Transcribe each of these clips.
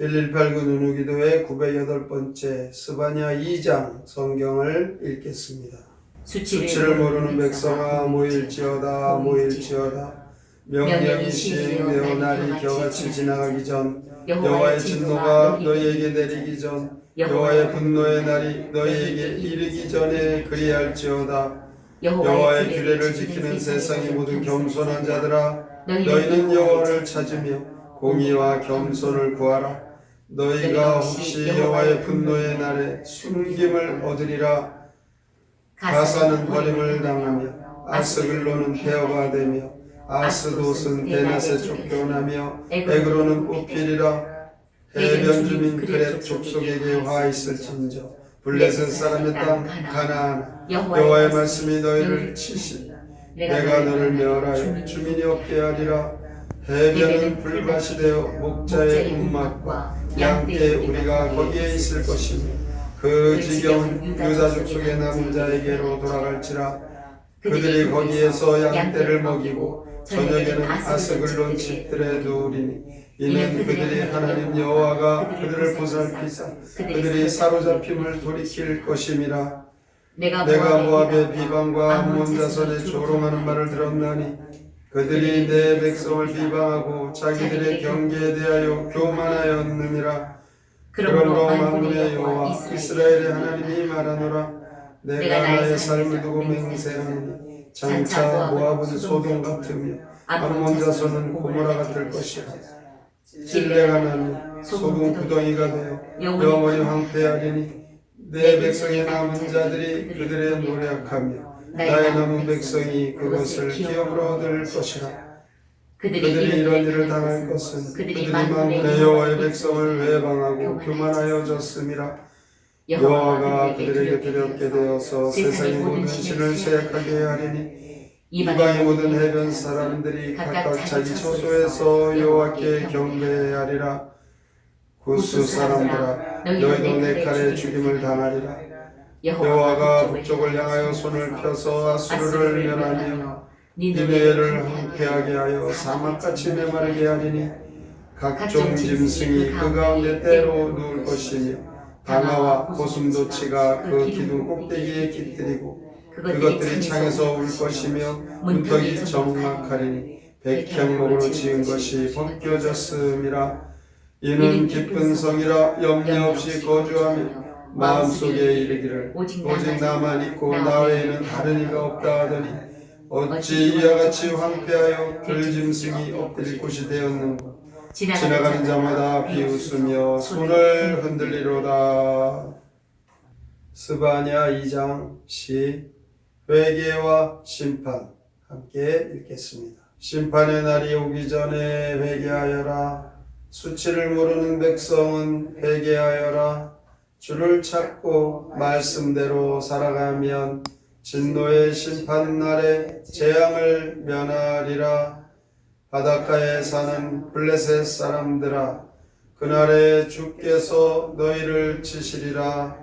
118구 누누기도의 908번째 스바냐 2장 성경을 읽겠습니다. 수치를 모르는 백성아 모일지어다 모일지어다. 명령이 시행되어 날이 겨같이 지나가기 전 여호와의 진노가 너희에게 내리기 전 여호와의 분노의 날이 너희에게 이르기 전에 그리할지어다. 여호와의 규례를 지키는 세상의 모든 겸손한 자들아 너희는 여호와를 찾으며 공의와 겸손을 구하라. 너희가 혹시 여호와의 분노의 날에 숨김을 얻으리라. 가사는 버림을 당하며 아스글로는 폐허가 되며 아스돗은 대낮에 쫓겨나며 에그로는 뽑히리라. 해변 주민 그렛 족속에게 화 있을진저 블레셋 사람의 땅 가나안 여호와의 말씀이 너희를 치시니 내가 너를 멸하여 주민이 없게 하리라. 해변은 불밭이 되어 목자의 움막과 양떼 우리가 거기에 있을 것이며 그 지경은 유다 족속의 남은 자에게로 돌아갈지라. 그들이 거기에서 양떼를 먹이고 저녁에는 아스글론 집들에 누우리니 이는 그들이 하나님 여호와가 그들을 보살피사 그들이 사로잡힘을 돌이킬 것임이라. 내가 모압의 비방과 암몬 자손의 조롱하는 말을 들었나니 그들이 내 백성을 비방하고 자기들의 경계에 대하여 교만하였느니라. 그러므로 만군의 여호와 이스라엘의 하나님이 말하노라. 내가 나의 삶을 두고 맹세하노니 장차 모압은 소돔 같으며 암몬 자손은 고모라 같을 것이라. 진레가 나며 소금 구덩이가 되어 영원히 황폐하리니 내 백성의 남은 자들이 그들의 노력하며 나의 남은 백성이 그것을 기업으로 얻을 것이라. 그들이 이런 일을 당할 것은 그들이 만군의 여호와의 백성을 외방하고 교만하여졌음이라. 여호와가 그들에게 두렵게 되어서 세상의 모든 신을 쇠약하게 하리니 이방의 모든 해변 사람들이 각각 자기 처소에서 여호와께 경배하리라. 구스 사람들아 너희도 내 칼에 죽임을 당하리라. 여호와가 북쪽을 향하여 손을 펴서 아수르를 멸하며 니느웨를 황폐하게 하여 사막같이 메마르게 하리니 각종 짐승이 그 가운데 때로 누울 것이며 방아와 고슴도치가 그 기둥 꼭대기에 깃들이고 그것들이 창에서 울 것이며 문턱이 적막하리니 백향목으로 지은 것이 벗겨졌음이라. 이는 기쁜 성이라 염려 없이 거주하며 마음속에 이르기를 오직 나만 있고 나 외에는 다른 이가 없다 하더니 어찌 이와 같이 황폐하여 들짐승이 엎드릴 곳이 되었는가. 지나가는 자마다 비웃으며 손을 흔들리로다. 스바냐 2장 시 회개와 심판 함께 읽겠습니다. 심판의 날이 오기 전에 회개하여라. 수치를 모르는 백성은 회개하여라. 주를 찾고 말씀대로 살아가면 진노의 심판날에 재앙을 면하리라. 바닷가에 사는 블레셋 사람들아 그날에 주께서 너희를 치시리라.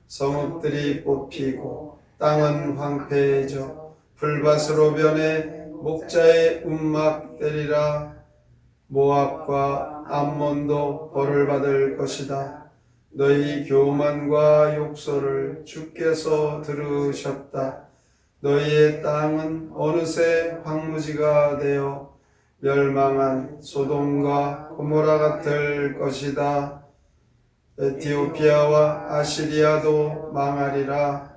성읍들이 뽑히고 땅은 황폐해져 불밭으로 변해 목자의 움막 되리라. 모압과 암몬도 벌을 받을 것이다. 너희 교만과 욕설을 주께서 들으셨다. 너희의 땅은 어느새 황무지가 되어 멸망한 소돔과 고모라 같을 것이다. 에티오피아와 아시리아도 망하리라.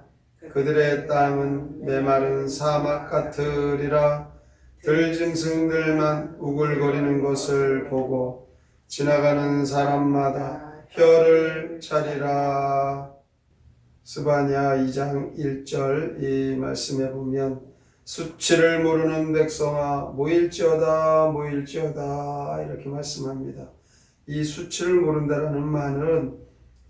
그들의 땅은 메마른 사막 같으리라. 들짐승들만 우글거리는 것을 보고 지나가는 사람마다 혀를 차리라. 스바냐 2장 1절 이 말씀에 보면 수치를 모르는 백성아 모일지어다 모일지어다 이렇게 말씀합니다. 이 수치를 모른다라는 말은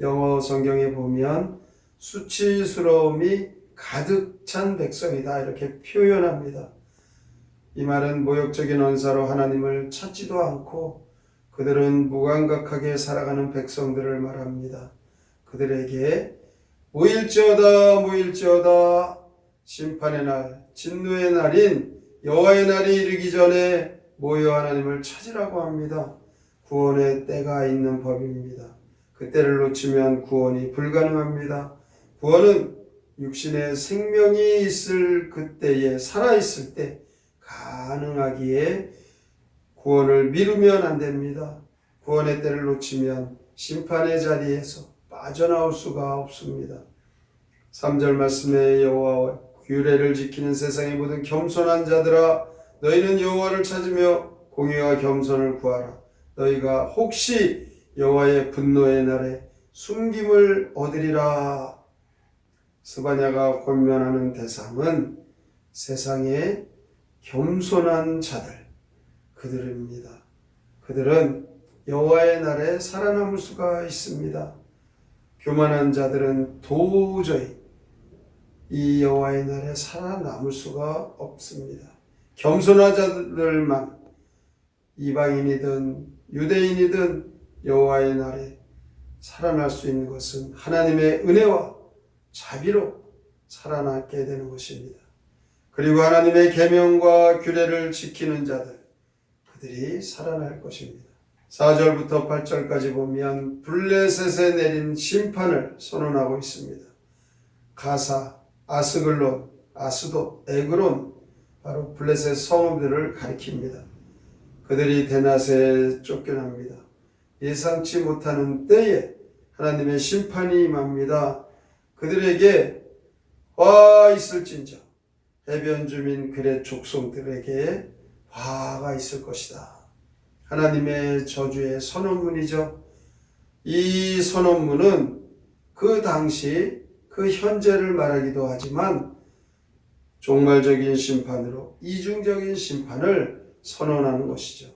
영어 성경에 보면 수치스러움이 가득 찬 백성이다 이렇게 표현합니다. 이 말은 모욕적인 언사로 하나님을 찾지도 않고 그들은 무감각하게 살아가는 백성들을 말합니다. 그들에게 모일지어다 모일지어다 심판의 날 진노의 날인 여호와의 날이 이르기 전에 모여 하나님을 찾으라고 합니다. 구원의 때가 있는 법입니다. 그 때를 놓치면 구원이 불가능합니다. 구원은 육신의 생명이 있을 그때에 살아있을 때 가능하기에 구원을 미루면 안 됩니다. 구원의 때를 놓치면 심판의 자리에서 빠져나올 수가 없습니다. 3절 말씀에 여호와와 규례를 지키는 세상의 모든 겸손한 자들아 너희는 여호와를 찾으며 공의와 겸손을 구하라. 너희가 혹시 여호와의 분노의 날에 숨김을 얻으리라. 스바냐가 권면하는 대상은 세상의 겸손한 자들, 그들입니다. 그들은 여호와의 날에 살아남을 수가 있습니다. 교만한 자들은 도저히 이 여호와의 날에 살아남을 수가 없습니다. 겸손한 자들만 이방인이든 유대인이든 여호와의 날에 살아날 수 있는 것은 하나님의 은혜와 자비로 살아남게 되는 것입니다. 그리고 하나님의 계명과 규례를 지키는 자들, 그들이 살아날 것입니다. 4절부터 8절까지 보면 블레셋에 내린 심판을 선언하고 있습니다. 가사, 아스글론, 아스돗, 에그론, 바로 블레셋 성읍들을 가리킵니다. 그들이 대낮에 쫓겨납니다. 예상치 못하는 때에 하나님의 심판이 임합니다. 그들에게 화 있을진저 해변 주민 그렛 족속들에게 화가 있을 것이다. 하나님의 저주의 선언문이죠. 이 선언문은 그 당시 그 현재를 말하기도 하지만 종말적인 심판으로 이중적인 심판을 선언하는 것이죠.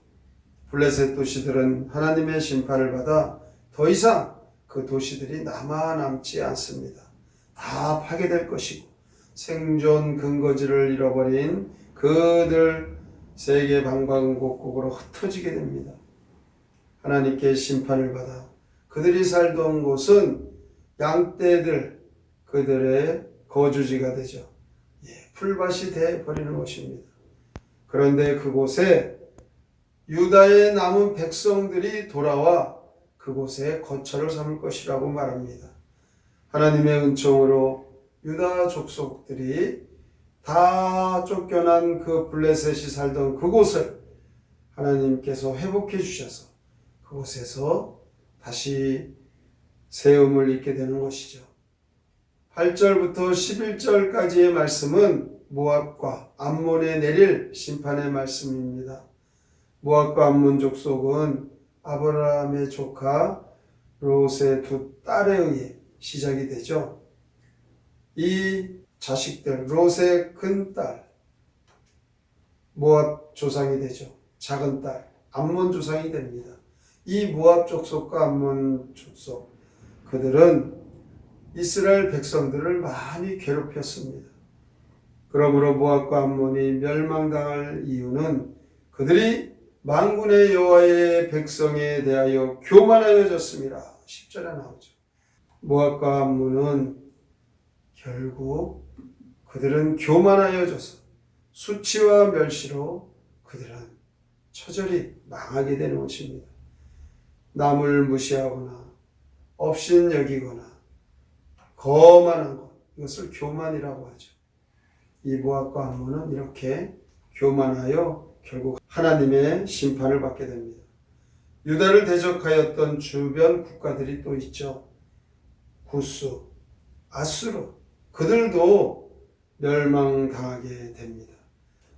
블레셋 도시들은 하나님의 심판을 받아 더 이상 그 도시들이 남지 않습니다. 다 파괴될 것이고 생존 근거지를 잃어버린 그들 세계 방방곡곡으로 흩어지게 됩니다. 하나님께 심판을 받아 그들이 살던 곳은 양떼들 그들의 거주지가 되죠. 풀밭이 되어버리는 것입니다. 그런데 그곳에 유다의 남은 백성들이 돌아와 그곳에 거처를 삼을 것이라고 말합니다. 하나님의 은총으로 유다 족속들이 다 쫓겨난 그 블레셋이 살던 그곳을 하나님께서 회복해 주셔서 그곳에서 다시 세움을 입게 되는 것이죠. 8절부터 11절까지의 말씀은 모압과 암몬에 내릴 심판의 말씀입니다. 모압과 암몬 족속은 아브라함의 조카 롯의 두 딸에 의해 시작이 되죠. 이 자식들, 롯의 큰 딸, 모압 조상이 되죠. 작은 딸, 암몬 조상이 됩니다. 이 모압 족속과 암몬 족속, 그들은 이스라엘 백성들을 많이 괴롭혔습니다. 그러므로 모압과 암몬이 멸망당할 이유는 그들이 만군의 여호와의 백성에 대하여 교만하여졌습니다. 10절에 나오죠. 모압과 암몬은 결국 그들은 교만하여져서 수치와 멸시로 그들은 처절히 망하게 되는 것입니다. 남을 무시하거나 업신 여기거나 거만한 것, 이것을 교만이라고 하죠. 이 모압과 암몬은 이렇게 교만하여 결국 하나님의 심판을 받게 됩니다. 유다를 대적하였던 주변 국가들이 또 있죠. 구스, 아수르, 그들도 멸망당하게 됩니다.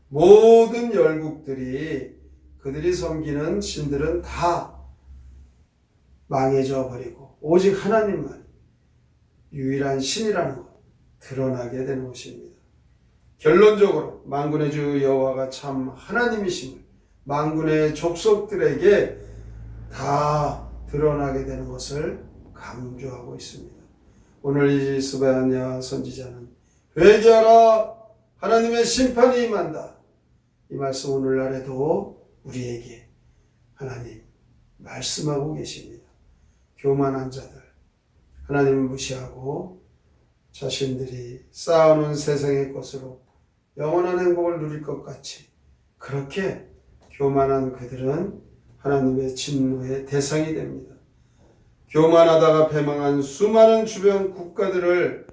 모든 열국들이 그들이 섬기는 신들은 다 망해져 버리고 오직 하나님만 유일한 신이라는 것 드러나게 되는 것입니다. 결론적으로 만군의 주 여호와가 참 하나님이심을 만군의 족속들에게 다 드러나게 되는 것을 강조하고 있습니다. 오늘 이 스바냐 선지자는 회개하라, 하나님의 심판이 임한다. 이 말씀 오늘날에도 우리에게 하나님 말씀하고 계십니다. 교만한 자들, 하나님을 무시하고 자신들이 쌓아놓은 세상의 것으로 영원한 행복을 누릴 것 같이 그렇게 교만한 그들은 하나님의 진노의 대상이 됩니다. 교만하다가 패망한 수많은 주변 국가들을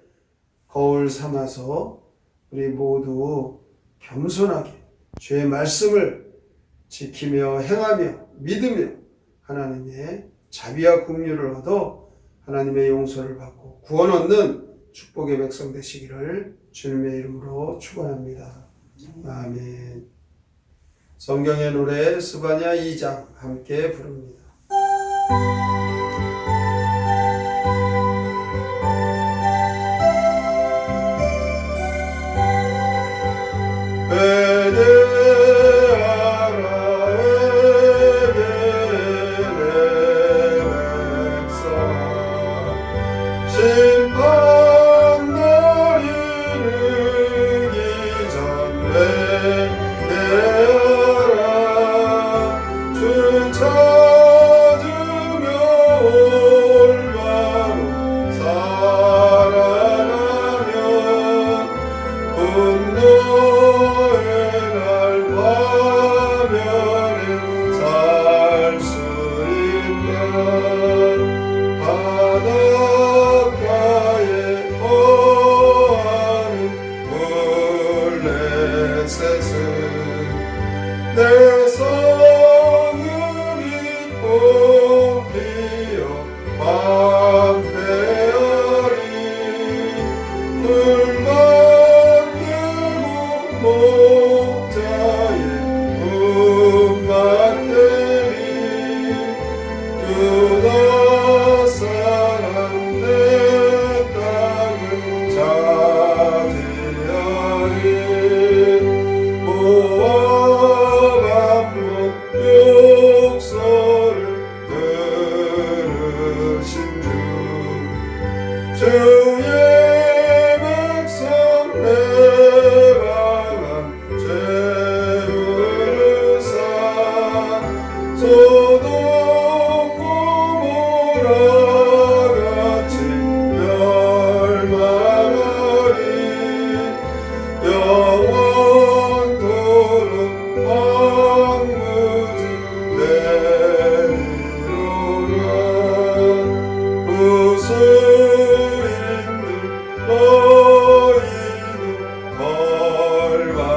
거울 삼아서 우리 모두 겸손하게 주의 말씀을 지키며 행하며 믿으며 하나님의 자비와 긍휼을 얻어 하나님의 용서를 받고 구원 얻는 축복의 백성 되시기를 주님의 이름으로 축원합니다. 아멘. 성경의 노래 스바냐 2장 함께 부릅니다. 내 성을 잊고 피어 방패하리 불만 들고 목자의 음악들이 유다 사람 내 땅을 차지하리 욕설을 들으신 주의 백성 해방한 죄를 사 소돔 고모라 같이 멸망하리 영원토록 황무지 내리로라 부수인들 너희도 벌받으리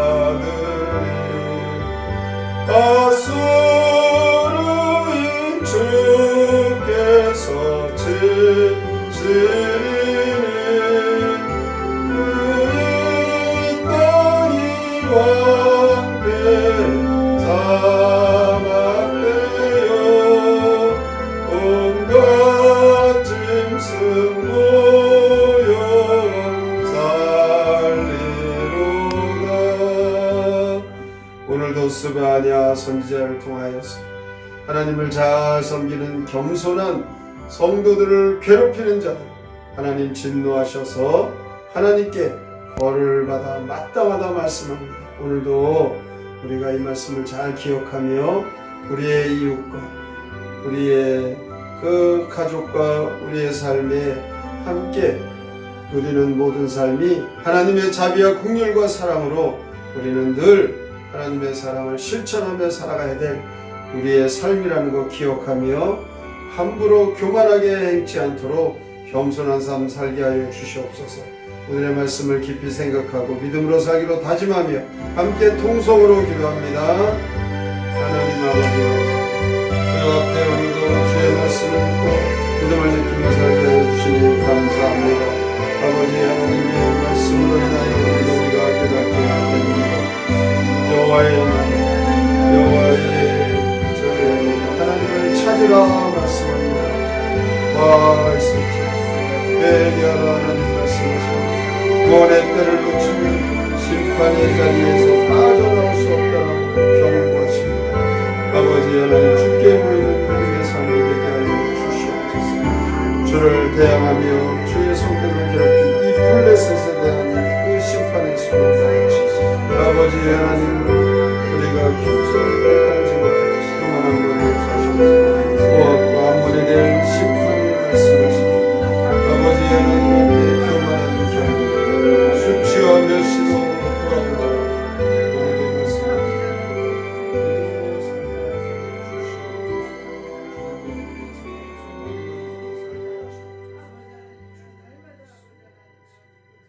아수르인 주께서 치시리니 그의 땅이 왕패 사막되어 온갖 짐승 모여 살리로다. 오늘도 스바냐 선지자를 통하여서 하나님을 잘 섬기는 겸손한 성도들을 괴롭히는 자들 하나님 진노하셔서 하나님께 벌을 받아 마땅하다 말씀합니다. 오늘도 우리가 이 말씀을 잘 기억하며 우리의 이웃과 우리의 그 가족과 우리의 삶에 함께 누리는 모든 삶이 하나님의 자비와 긍휼과 사랑으로 우리는 늘 하나님의 사랑을 실천하며 살아가야 될 우리의 삶이라는 거 기억하며 함부로 교만하게 행치 않도록 겸손한 삶 살게 하여 주시옵소서. 오늘의 말씀을 깊이 생각하고 믿음으로 살기로 다짐하며 함께 통성으로 기도합니다. 하나님 아버지, 그 앞에 오늘도 주의 말씀을 듣고 믿음을 지키며 살게 하여 주시니 감사합니다. 아버지 하나님의 말씀으로 인하여 우리가 깨닫게 됩니다. 여호와의 하나님을 찾으라 말씀합니다. 회개하라 하나님 말씀하십니다. 구원의 때를 놓치면 심판의 자리에서 빠져나올 수 없다고 경고하십니다. 아버지 하나님